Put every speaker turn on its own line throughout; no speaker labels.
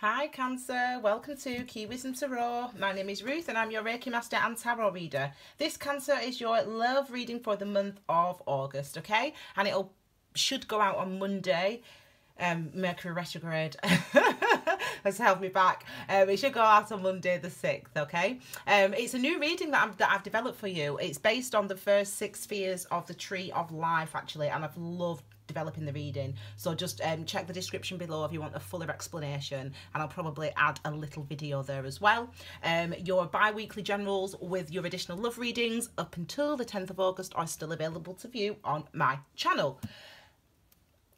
Hi Cancer, welcome to Key Wisdom Tarot. My name is Ruth and I'm your Reiki Master and Tarot Reader. This Cancer is your love reading for the month of August, okay? And should go out on Monday. Mercury retrograde has held me back. It should go out on Monday the 6th, okay? It's a new reading that I've developed for you. It's based on the first 6 spheres of the Tree of Life, actually, and I've loved developing the reading. So just check the description below if you want a fuller explanation, and I'll probably add a little video there as well. Your bi-weekly generals with your additional love readings up until the 10th of August are still available to view on my channel.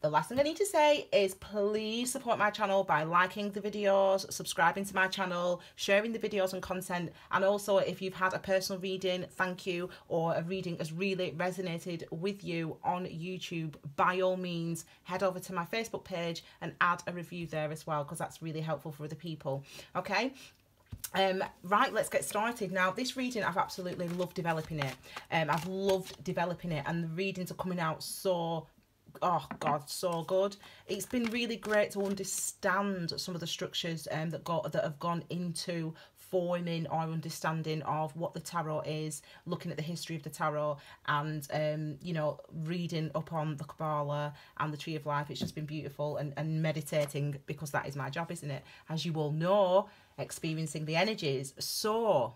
The last thing I need to say is please support my channel by liking the videos, subscribing to my channel, sharing the videos and content, and also if you've had a personal reading, thank you, or a reading has really resonated with you on YouTube, by all means head over to my Facebook page and add a review there as well, because that's really helpful for other people, okay? Right, let's get started. Now, this reading, I've absolutely loved developing it. I've loved developing it, and the readings are coming out so oh god, so good. It's been really great to understand some of the structures that have gone into forming our understanding of what the tarot is, looking at the history of the tarot, and you know, reading up on the Kabbalah and the Tree of Life. It's just been beautiful, and meditating, because that is my job, isn't it, as you all know, experiencing the energies. So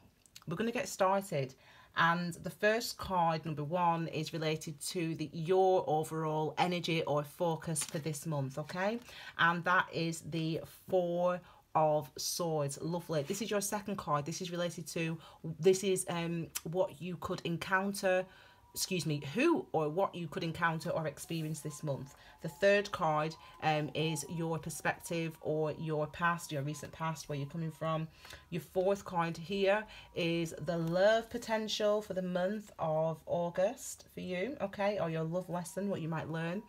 we're going to get started. And the first card, number 1, is related to your overall energy or focus for this month, okay? And that is the 4 of Swords. Lovely. This is your second card. This is related to, what you could encounter, who or what you could encounter or experience this month. The third card is your perspective or your past, your recent past, where you're coming from. Your fourth card here is the love potential for the month of August for you, okay, or your love lesson, what you might learn.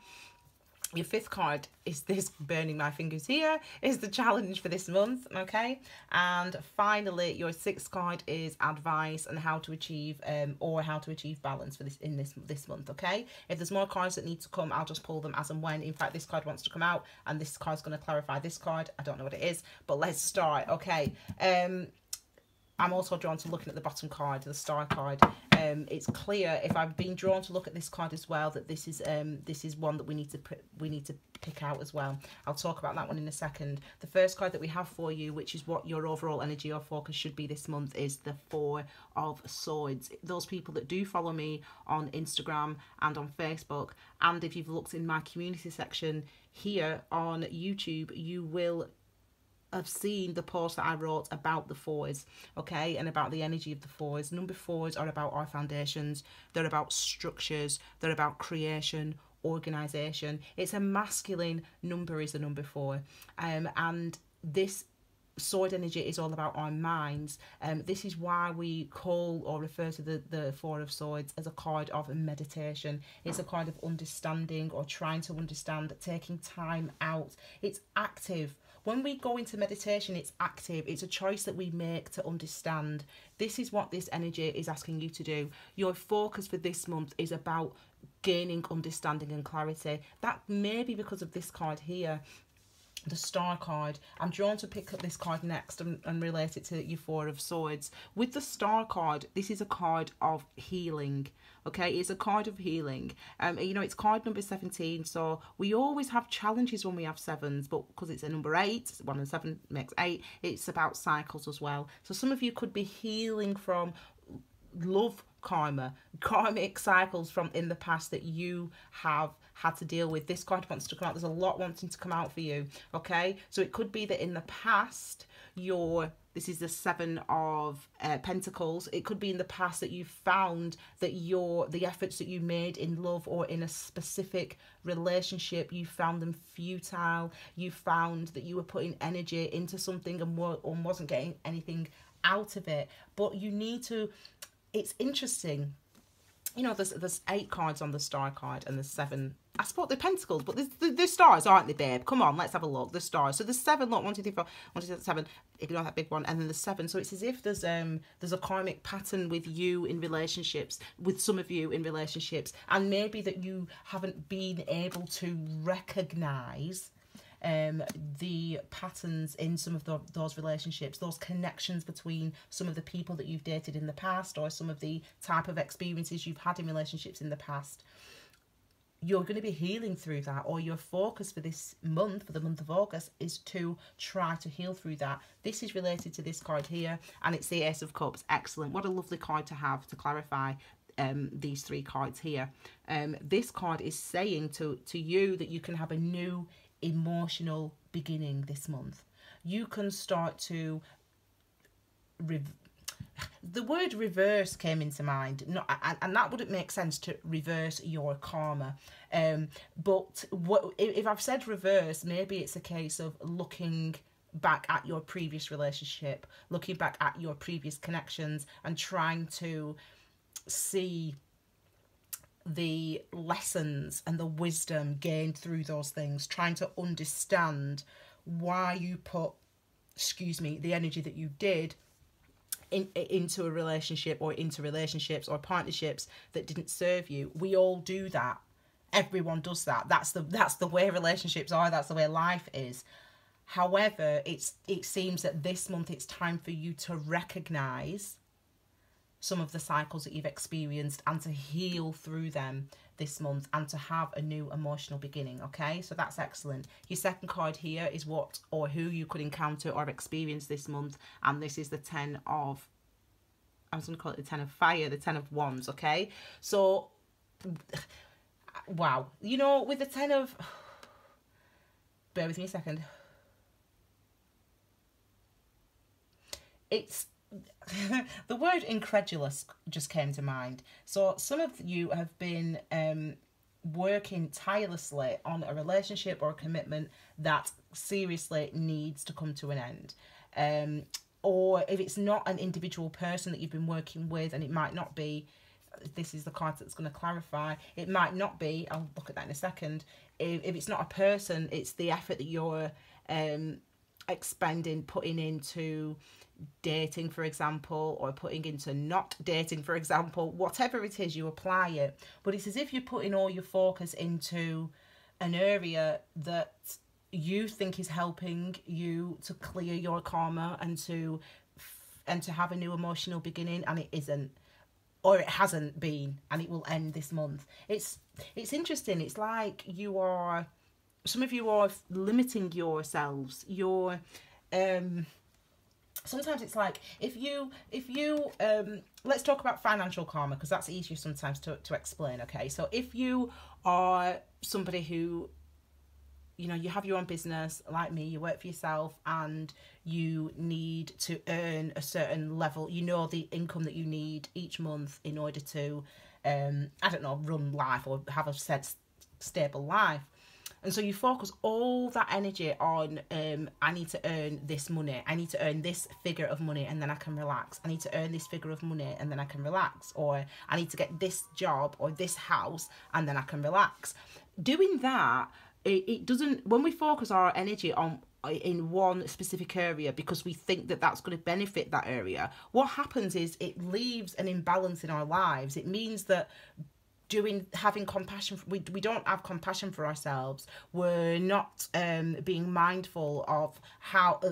Your fifth card is this, burning my fingers here, is the challenge for this month, okay? And finally, your sixth card is advice and how to achieve balance for this month, okay? If there's more cards that need to come, I'll just pull them as and when. In fact, this card wants to come out, and this card's going to clarify this card. I don't know what it is, but let's start, okay? I'm also drawn to looking at the bottom card, the star card. It's clear, if I've been drawn to look at this card as well, that this is one that we need to pick out as well. I'll talk about that one in a second. The first card that we have for you, which is what your overall energy or focus should be this month, is the 4 of Swords. Those people that do follow me on Instagram and on Facebook, and if you've looked in my community section here on YouTube, you will have seen the post that I wrote about the 4s, okay, and about the energy of the 4s. Number 4s are about our foundations. They're about structures. They're about creation, organisation. It's a masculine number, is the number 4, and this sword energy is all about our minds. This is why we call or refer to the 4 of Swords as a card of meditation. It's a card of understanding, or trying to understand, taking time out. It's active. When we go into meditation, it's active. It's a choice that we make to understand. This is what this energy is asking you to do. Your focus for this month is about gaining understanding and clarity. That may be because of this card here, the star card. I'm drawn to pick up this card next and relate it to your 4 of Swords. With the star card, this is a card of healing, okay? It's a card of healing. You know, it's card number 17, so we always have challenges when we have 7s, but because it's a number 8, 1 and 7 makes 8, it's about cycles as well. So some of you could be healing from love karmic cycles from in the past that you have had to deal with. This card wants to come out. There's a lot wanting to come out for you, okay? So it could be that in the past, this is the 7 of Pentacles. It could be in the past that you found that the efforts that you made in love or in a specific relationship, you found them futile. You found that you were putting energy into something and wasn't getting anything out of it. But you need to, it's interesting, you know, there's 8 cards on the star card, and there's 7, I suppose they're pentacles, but there's stars, aren't they, babe? Come on, let's have a look. The stars. So there's 7, look, 1, 2, 3, 4, 1, 2, 3, 7, ignore that big one, and then there's 7. So it's as if there's a karmic pattern with you in relationships, with some of you in relationships, and maybe that you haven't been able to recognise the patterns in some of those relationships, those connections between some of the people that you've dated in the past, or some of the type of experiences you've had in relationships in the past. You're going to be healing through that, or your focus for this month, for the month of August, is to try to heal through that. This is related to this card here, and it's the Ace of Cups. Excellent. What a lovely card to have to clarify these three cards here. This card is saying to you that you can have a new emotional beginning this month. You can start to the word reverse came into mind, and that wouldn't make sense, to reverse your karma. But if I've said reverse, maybe it's a case of looking back at your previous relationship, looking back at your previous connections, and trying to see the lessons and the wisdom gained through those things, trying to understand why you put, the energy that you did into a relationship, or into relationships or partnerships that didn't serve you. We all do that. Everyone does that. That's the way relationships are. That's the way life is. However, it seems that this month it's time for you to recognize some of the cycles that you've experienced and to heal through them this month, and to have a new emotional beginning. Okay, so that's excellent. Your second card here is what or who you could encounter or experience this month, and this is the 10 of, I was going to call it the 10 of fire, the 10 of wands. Okay, so wow, you know, with the 10 of, bear with me a second, it's the word incredulous just came to mind. So some of you have been working tirelessly on a relationship or a commitment that seriously needs to come to an end. Or if it's not an individual person that you've been working with, and it might not be, this is the card that's going to clarify, it might not be, I'll look at that in a second, if it's not a person, it's the effort that you're expending, putting into dating, for example, or putting into not dating, for example. Whatever it is, you apply it. But it's as if you're putting all your focus into an area that you think is helping you to clear your karma and to have a new emotional beginning, and it isn't, or it hasn't been, and it will end this month. It's interesting. It's like some of you are limiting yourselves. Sometimes it's like, if you let's talk about financial karma, because that's easier sometimes to explain. Okay, so if you are somebody who, you know, you have your own business like me, you work for yourself, and you need to earn a certain level, you know, the income that you need each month in order to I don't know, run life or have a set stable life. And so you focus all that energy on, I need to earn this money. I need to earn this figure of money, and then I can relax. I need to earn this figure of money, and then I can relax. Or I need to get this job or this house, and then I can relax. Doing that, it doesn't, when we focus our energy on in one specific area because we think that that's going to benefit that area, what happens is it leaves an imbalance in our lives. It means that having compassion, we don't have compassion for ourselves. We're not being mindful of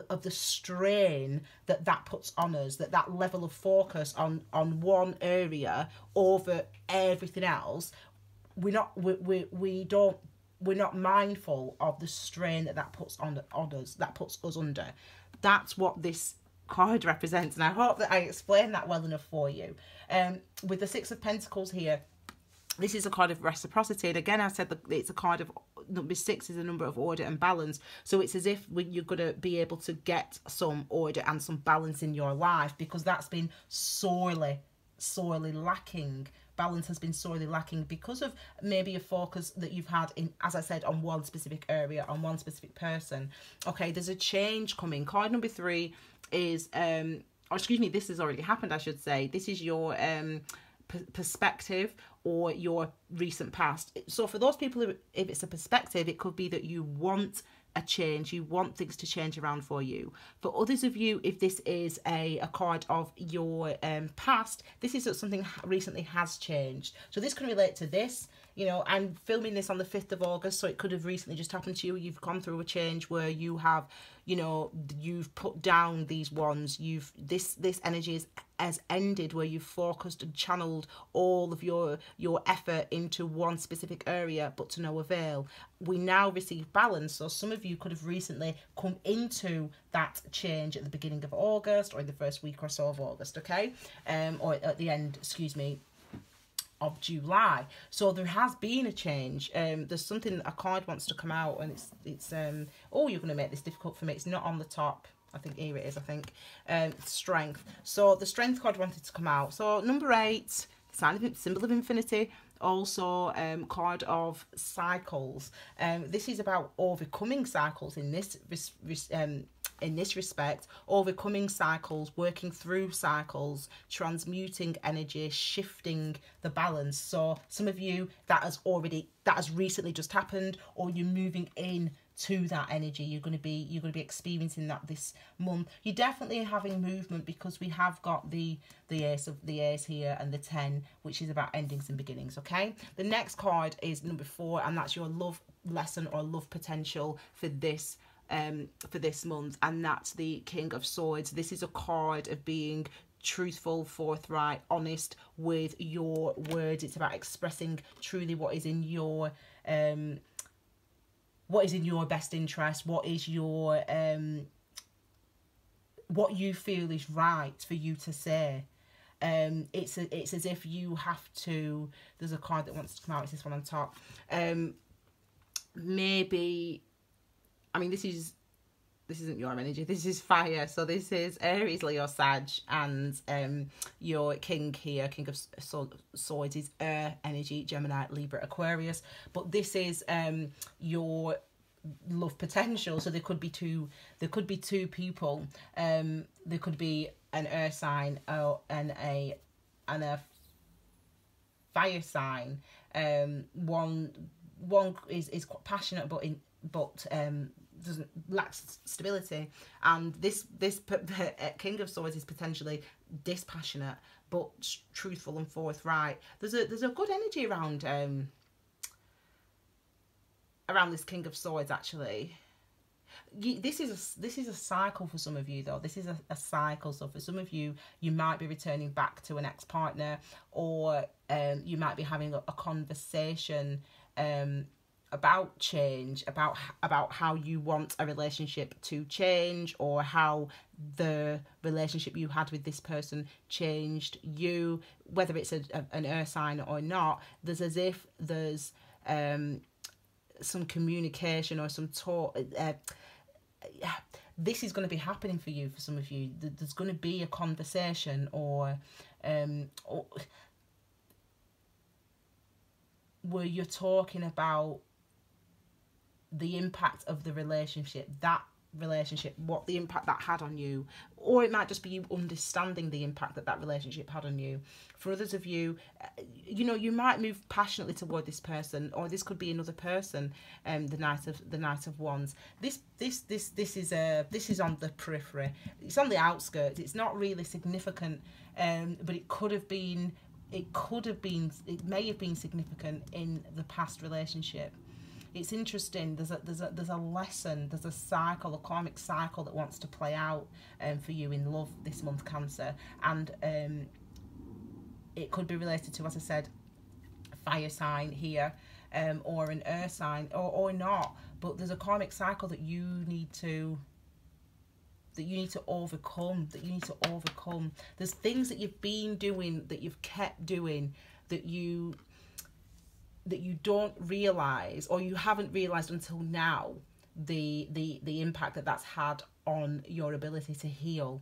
of the strain that puts on us, that level of focus on one area over everything else. We're not mindful of the strain that puts on us, that puts us under. That's what this card represents, and I hope that I explained that well enough for you. With the Six of Pentacles here, this is a card of reciprocity. And again, I said that it's a card of, number 6 is a number of order and balance. So it's as if you're going to be able to get some order and some balance in your life, because that's been sorely lacking. Balance has been sorely lacking because of maybe a focus that you've had in, as I said, on one specific area, on one specific person. Okay, there's a change coming. Card number 3 is, this has already happened, I should say. This is your perspective or your recent past. So for those people who, if it's a perspective, it could be that you want a change, you want things to change around for you. For others of you, if this is a card of your past, this is that something recently has changed. So this can relate to this. You know, I'm filming this on the 5th of August, so it could have recently just happened to you. You've gone through a change where you have, you know, you've put down these ones. This energy has ended, where you've focused and channeled all of your effort into one specific area, but to no avail. We now receive balance. So some of you could have recently come into that change at the beginning of August, or in the first week or so of August, okay? Or at the end, excuse me, of July. So there has been a change. There's something, a card wants to come out, and it's oh, you're going to make this difficult for me. It's not on the top. I think here it is, I think. Strength. So the strength card wanted to come out. So number 8, symbol of infinity. Also card of cycles. This is about overcoming cycles in this respect, overcoming cycles, working through cycles, transmuting energy, shifting the balance. So some of you, that has recently just happened, or you're moving in to that energy. You're going to be experiencing that this month. You're definitely having movement, because we have got the ace here and the 10, which is about endings and beginnings. Okay, the next card is number 4, and that's your love lesson or love potential for this month, and that's the King of Swords. This is a card of being truthful, forthright, honest with your words. It's about expressing truly what is in your best interest, what you feel is right for you to say. It's as if you have to. There's a card that wants to come out. It's this one on top. Maybe, I mean, this isn't your energy. This is fire. So this is Aries, Leo, Sag, and your king here, King of Swords, is Air energy, Gemini, Libra, Aquarius. But this is your love potential. So there could be two people. There could be an Earth sign and a fire sign. One is quite passionate, but doesn't lack stability, and this King of Swords is potentially dispassionate but truthful and forthright. There's a good energy around this King of Swords, actually. This is a cycle for some of you, though. This is a cycle. So for some of you, you might be returning back to an ex-partner, or you might be having a conversation about change, about how you want a relationship to change, or how the relationship you had with this person changed you, whether it's an earth sign or not. There's as if there's some communication or some talk. This is going to be happening for you. For some of you, there's going to be a conversation, or where you're talking about the impact of the relationship, what the impact that had on you, or it might just be you understanding the impact that relationship had on you. For others of you, you might move passionately toward this person, or this could be another person. The Knight of Wands. This is on the periphery. It's on the outskirts. It's not really significant, but it may have been significant in the past relationship. It's interesting. There's a lesson. There's a cycle, a karmic cycle that wants to play out for you in love this month, Cancer, and it could be related to, as I said, a fire sign here, or an earth sign, or not. But there's a karmic cycle that you need to overcome. There's things that you've been doing, that you've kept doing, that you don't realize, or you haven't realized until now, the impact that's had on your ability to heal.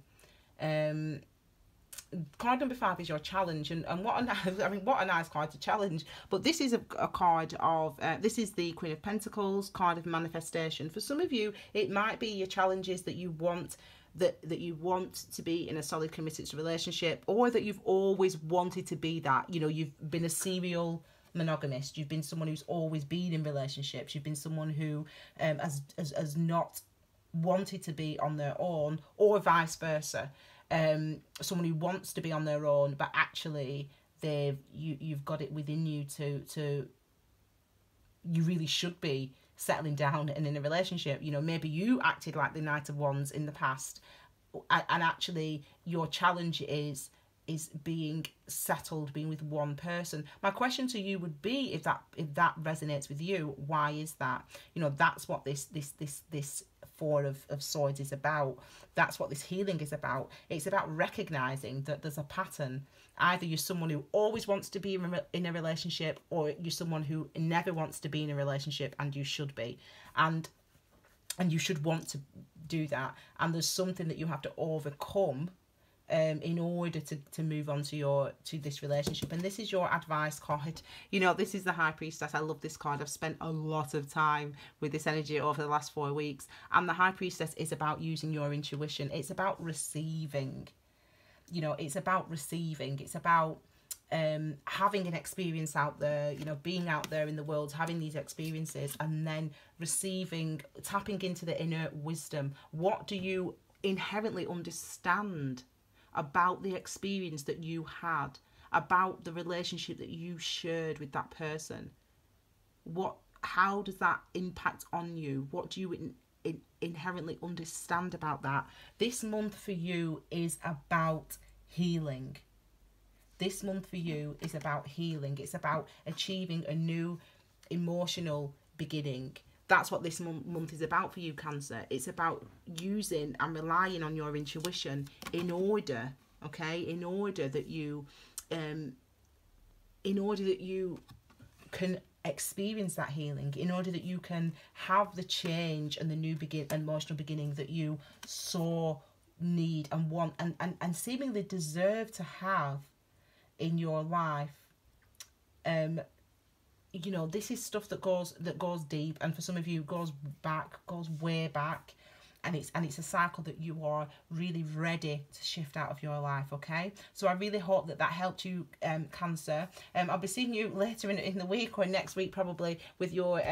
Card number 5 is your challenge, and what a nice card to challenge. But this is a card of this is the Queen of Pentacles, card of manifestation. For some of you, it might be your challenges that you want you want to be in a solid, committed relationship, or that you've always wanted to be that. You've been a serial monogamist. You've been someone who's always been in relationships. You've been someone who has not wanted to be on their own, or vice versa. Someone who wants to be on their own, but actually you've got it within you to you really should be settling down and in a relationship. You know, maybe you acted like the Knight of Wands in the past, and actually your challenge is being settled, being with one person. My question to you would be, if that resonates with you, why is that? You know, that's what this Four of Swords is about. That's what this healing is about. It's about recognizing that there's a pattern. Either you're someone who always wants to be in a relationship, or you're someone who never wants to be in a relationship, and you should be. And you should want to do that. And there's something that you have to overcome in order to move on to this relationship. And this is your advice card. You know, this is the High Priestess. I love this card. I've spent a lot of time with this energy over the last 4 weeks. And the High Priestess is about using your intuition. It's about receiving. You know, it's about receiving. It's about having an experience out there, you know, being out there in the world, having these experiences, and then receiving, tapping into the inner wisdom. What do you inherently understand about the experience that you had, about the relationship that you shared with that person? How does that impact on you? What do you inherently understand about that? This month for you is about healing. This month for you is about healing. It's about achieving a new emotional beginning. That's what this month is about for you, Cancer. It's about using and relying on your intuition in order, okay, in order that you can experience that healing, in order that you can have the change and the new emotional beginning that you so need and want and seemingly deserve to have in your life. You know, this is stuff that goes deep, and for some of you goes way back, and it's a cycle that you are really ready to shift out of your life. Okay, so I really hope that helped you, Cancer. I'll be seeing you later in the week, or next week probably, with your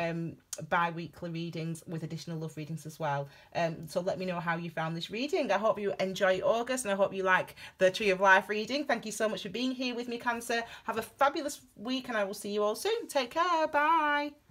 bi-weekly readings, with additional love readings as well. So let me know how you found this reading. I hope you enjoy August, and I hope you like the Tree of Life reading. Thank you so much for being here with me, Cancer. Have a fabulous week, and I will see you all soon. Take care. Bye.